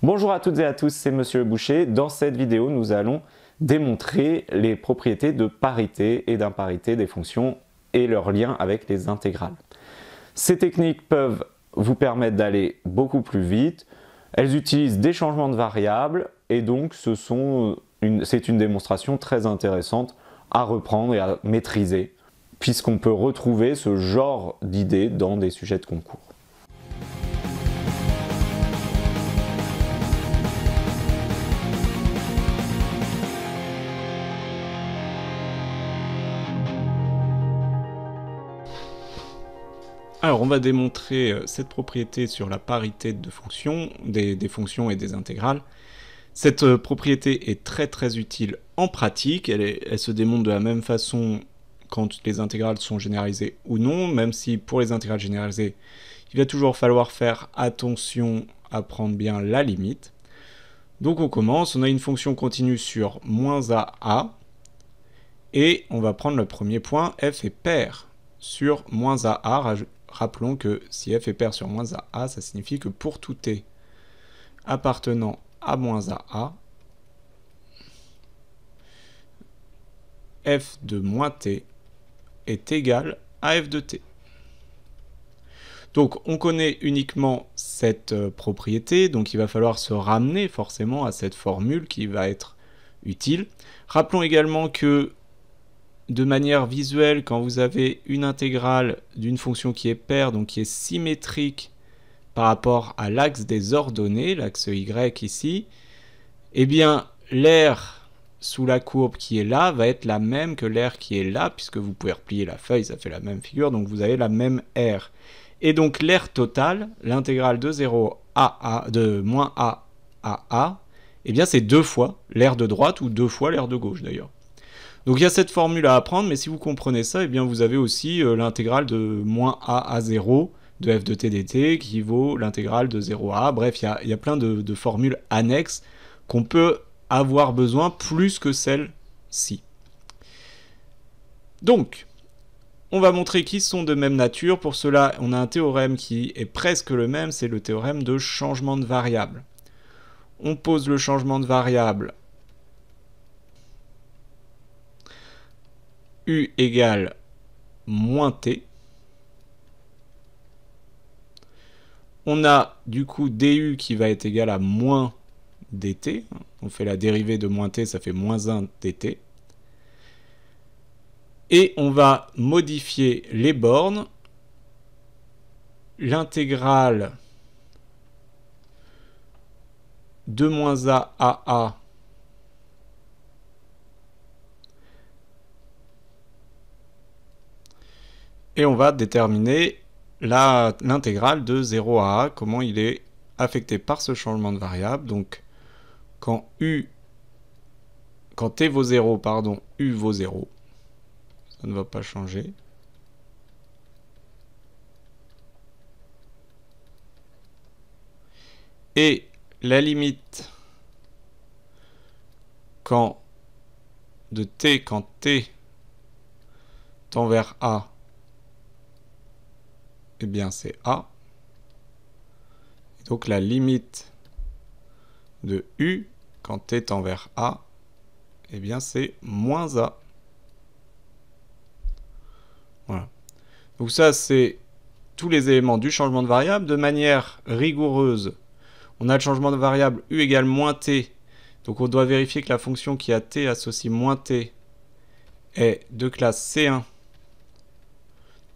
Bonjour à toutes et à tous, c'est Monsieur Le Boucher. Dans cette vidéo, nous allons démontrer les propriétés de parité et d'imparité des fonctions et leur lien avec les intégrales. Ces techniques peuvent vous permettre d'aller beaucoup plus vite. Elles utilisent des changements de variables et donc c'est une démonstration très intéressante à reprendre et à maîtriser puisqu'on peut retrouver ce genre d'idées dans des sujets de concours. Alors, on va démontrer cette propriété sur la parité de fonctions, des fonctions et des intégrales. Cette propriété est très utile en pratique, elle se démontre de la même façon quand les intégrales sont généralisées ou non, même si pour les intégrales généralisées, il va toujours falloir faire attention à prendre bien la limite. Donc on commence, on a une fonction continue sur moins a, et on va prendre le premier point, f est pair sur moins a. Rappelons que si f est pair sur moins a, ça signifie que pour tout t appartenant à moins a, f de moins t est égal à f de t. Donc on connaît uniquement cette propriété, donc il va falloir se ramener forcément à cette formule qui va être utile. Rappelons également que de manière visuelle, quand vous avez une intégrale d'une fonction qui est paire, donc qui est symétrique par rapport à l'axe des ordonnées, l'axe y ici, eh bien l'aire sous la courbe qui est là va être la même que l'aire qui est là, puisque vous pouvez replier la feuille, ça fait la même figure, donc vous avez la même aire. Et donc l'aire totale, l'intégrale de 0 à a, de moins a à a, eh bien c'est deux fois l'aire de droite ou deux fois l'aire de gauche d'ailleurs. Donc il y a cette formule à apprendre, mais si vous comprenez ça, eh bien vous avez aussi l'intégrale de moins a à 0 de f de t dt qui vaut l'intégrale de 0 à a. Bref, il y a plein de formules annexes qu'on peut avoir besoin plus que celle-ci. Donc, on va montrer qu'ils sont de même nature. Pour cela, on a un théorème qui est presque le même, c'est le théorème de changement de variable. On pose le changement de variable u égale moins t. On a du coup du qui va être égal à moins dt. On fait la dérivée de moins t, ça fait moins 1 dt. Et on va modifier les bornes. L'intégrale de moins a à a et on va déterminer l'intégrale de 0 à a, comment il est affecté par ce changement de variable. Donc quand t vaut 0, pardon, u vaut 0, ça ne va pas changer. Et la limite quand t tend vers a, eh bien c'est a. Et donc la limite de u quand t tend vers a, eh bien c'est moins a. Voilà. Donc ça c'est tous les éléments du changement de variable. De manière rigoureuse, on a le changement de variable u égale moins t. Donc on doit vérifier que la fonction qui a t associe moins t est de classe C1.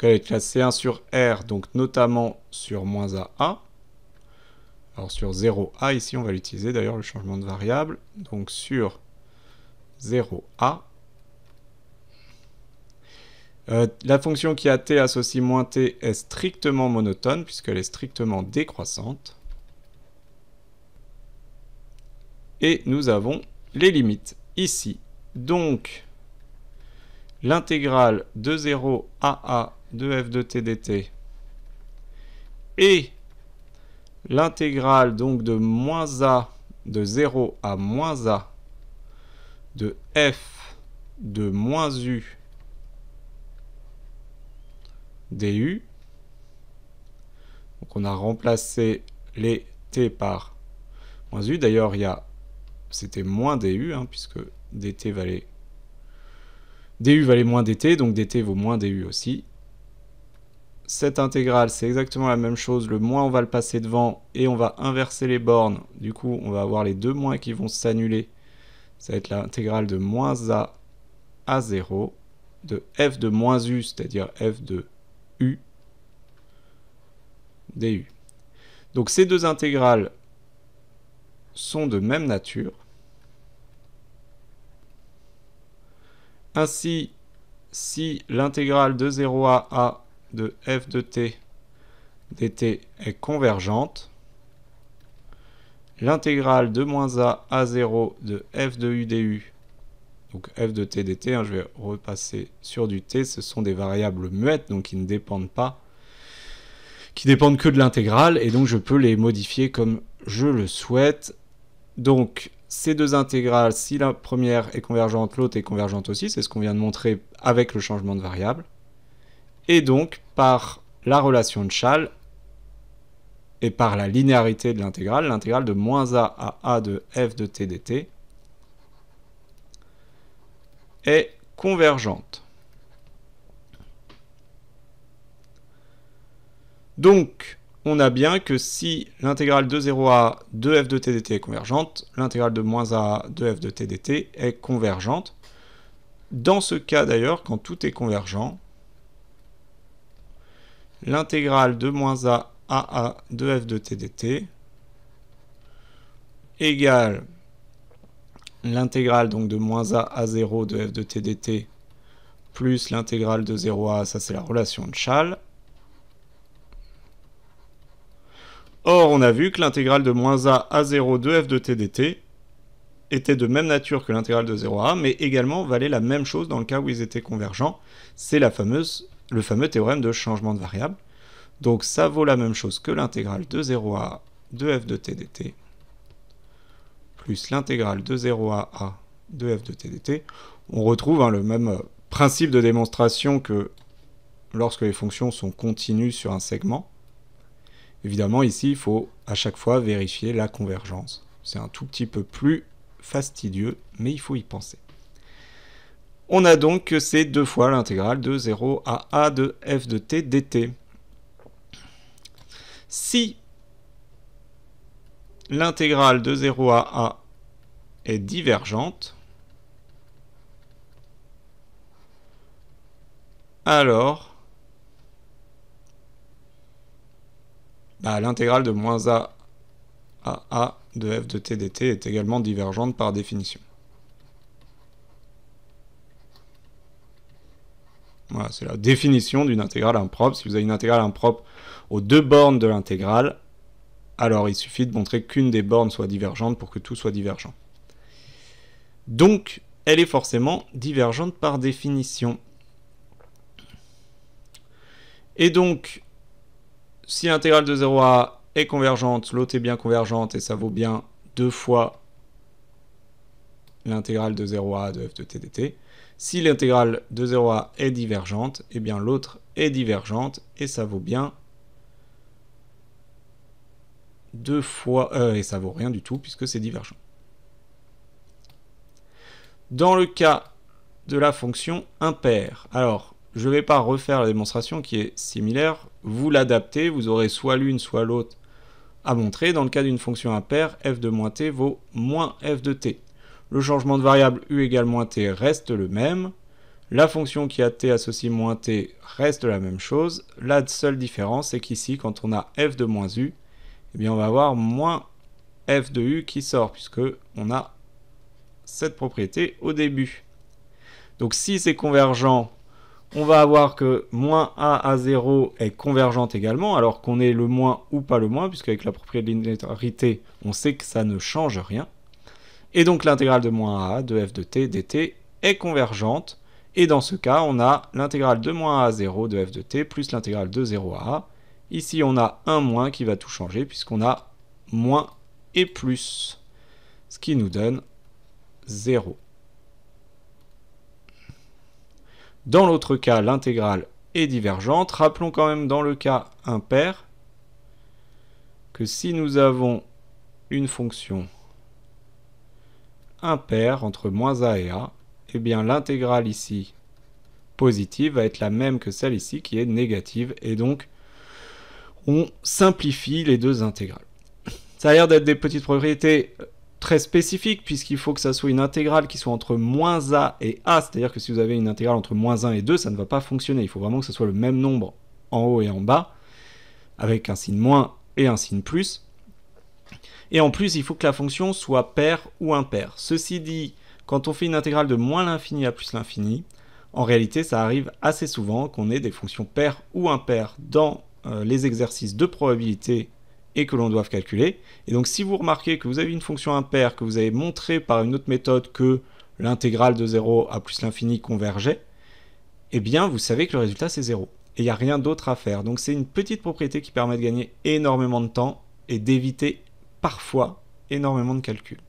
Donc elle est de classe C1 sur R, donc notamment sur moins a. Alors sur 0a, ici on va l'utiliser d'ailleurs le changement de variable. Donc sur 0a. La fonction qui a t associe moins t est strictement monotone puisqu'elle est strictement décroissante. Et nous avons les limites ici. Donc l'intégrale de 0 à a de f de t dt et l'intégrale donc de moins a de 0 à moins a de f de moins u du. Donc on a remplacé les t par moins u. D'ailleurs, c'était moins du, hein, puisque dt valait... du valait moins dt, donc dt vaut moins du aussi. Cette intégrale, c'est exactement la même chose. Le moins, on va le passer devant et on va inverser les bornes. Du coup, on va avoir les deux moins qui vont s'annuler. Ça va être l'intégrale de moins a à 0 de f de moins u, c'est-à-dire f de u du. Donc ces deux intégrales sont de même nature. Ainsi, si l'intégrale de 0 à a de f de t dt est convergente, l'intégrale de moins a à 0 de f de u du, donc f de t dt, hein, je vais repasser sur du t, ce sont des variables muettes, donc qui ne dépendent pas, qui dépendent que de l'intégrale, et donc je peux les modifier comme je le souhaite. Donc ces deux intégrales, si la première est convergente, l'autre est convergente aussi, c'est ce qu'on vient de montrer avec le changement de variable. Et donc, par la relation de Schall, et par la linéarité de l'intégrale de moins a à a de f de t dt est convergente. Donc, on a bien que si l'intégrale de 0 à de f de t dt est convergente, l'intégrale de moins a de f de t dt est convergente. Dans ce cas d'ailleurs, quand tout est convergent, l'intégrale de moins a à de f de t dt égale l'intégrale donc de moins a à 0 de f de t dt plus l'intégrale de 0 à, ça c'est la relation de Schall. Or, on a vu que l'intégrale de moins a à 0 de f de t dt était de même nature que l'intégrale de 0 à a, mais également valait la même chose dans le cas où ils étaient convergents. C'est le fameux théorème de changement de variable. Donc ça vaut la même chose que l'intégrale de 0 à a de f de t dt plus l'intégrale de 0 à a de f de t dt. On retrouve le même principe de démonstration que lorsque les fonctions sont continues sur un segment. Évidemment, ici, il faut à chaque fois vérifier la convergence. C'est un tout petit peu plus fastidieux, mais il faut y penser. On a donc que c'est deux fois l'intégrale de 0 à a de f de t dt. Si l'intégrale de 0 à a est divergente, alors l'intégrale de moins a à a de f de t dt est également divergente par définition. Voilà, c'est la définition d'une intégrale impropre. Si vous avez une intégrale impropre aux deux bornes de l'intégrale, alors il suffit de montrer qu'une des bornes soit divergente pour que tout soit divergent. Donc, elle est forcément divergente par définition. Et donc, si l'intégrale de 0 à a est convergente, l'autre est bien convergente, et ça vaut bien deux fois l'intégrale de 0 à a de f de t dt. Si l'intégrale de 0 à a est divergente, eh bien l'autre est divergente, et ça vaut bien deux fois... et ça vaut rien du tout, puisque c'est divergent. Dans le cas de la fonction impaire, alors, je ne vais pas refaire la démonstration qui est similaire, vous l'adaptez, vous aurez soit l'une, soit l'autre à montrer. Dans le cas d'une fonction impaire, f de moins t vaut moins f de t. Le changement de variable u égale moins t reste le même. La fonction qui a t associe moins t reste la même chose. La seule différence, c'est qu'ici, quand on a f de moins u, eh bien on va avoir moins f de u qui sort, puisque on a cette propriété au début. Donc si c'est convergent, on va avoir que moins a à 0 est convergente également, alors qu'on est le moins ou pas le moins, puisqu'avec la propriété de linéarité, on sait que ça ne change rien. Et donc l'intégrale de moins a de f de t dt est convergente, et dans ce cas, on a l'intégrale de moins a à 0 de f de t plus l'intégrale de 0 à a. Ici, on a un moins qui va tout changer, puisqu'on a moins et plus, ce qui nous donne 0. Dans l'autre cas, l'intégrale est divergente. Rappelons quand même dans le cas impair que si nous avons une fonction impaire entre moins a et a, eh bien l'intégrale ici positive va être la même que celle ici qui est négative, et donc on simplifie les deux intégrales. Ça a l'air d'être des petites propriétés très spécifiques, puisqu'il faut que ça soit une intégrale qui soit entre moins a et a, c'est-à-dire que si vous avez une intégrale entre moins 1 et 2, ça ne va pas fonctionner. Il faut vraiment que ce soit le même nombre en haut et en bas, avec un signe moins et un signe plus. Et en plus, il faut que la fonction soit paire ou impaire. Ceci dit, quand on fait une intégrale de moins l'infini à plus l'infini, en réalité, ça arrive assez souvent qu'on ait des fonctions paires ou impaires dans les exercices de probabilité et que l'on doit calculer. Et donc, si vous remarquez que vous avez une fonction impaire, que vous avez montré par une autre méthode que l'intégrale de 0 à plus l'infini convergeait, eh bien, vous savez que le résultat, c'est 0. Et il n'y a rien d'autre à faire. Donc, c'est une petite propriété qui permet de gagner énormément de temps et d'éviter parfois énormément de calculs.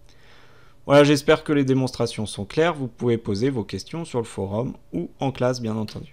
Voilà, j'espère que les démonstrations sont claires. Vous pouvez poser vos questions sur le forum ou en classe, bien entendu.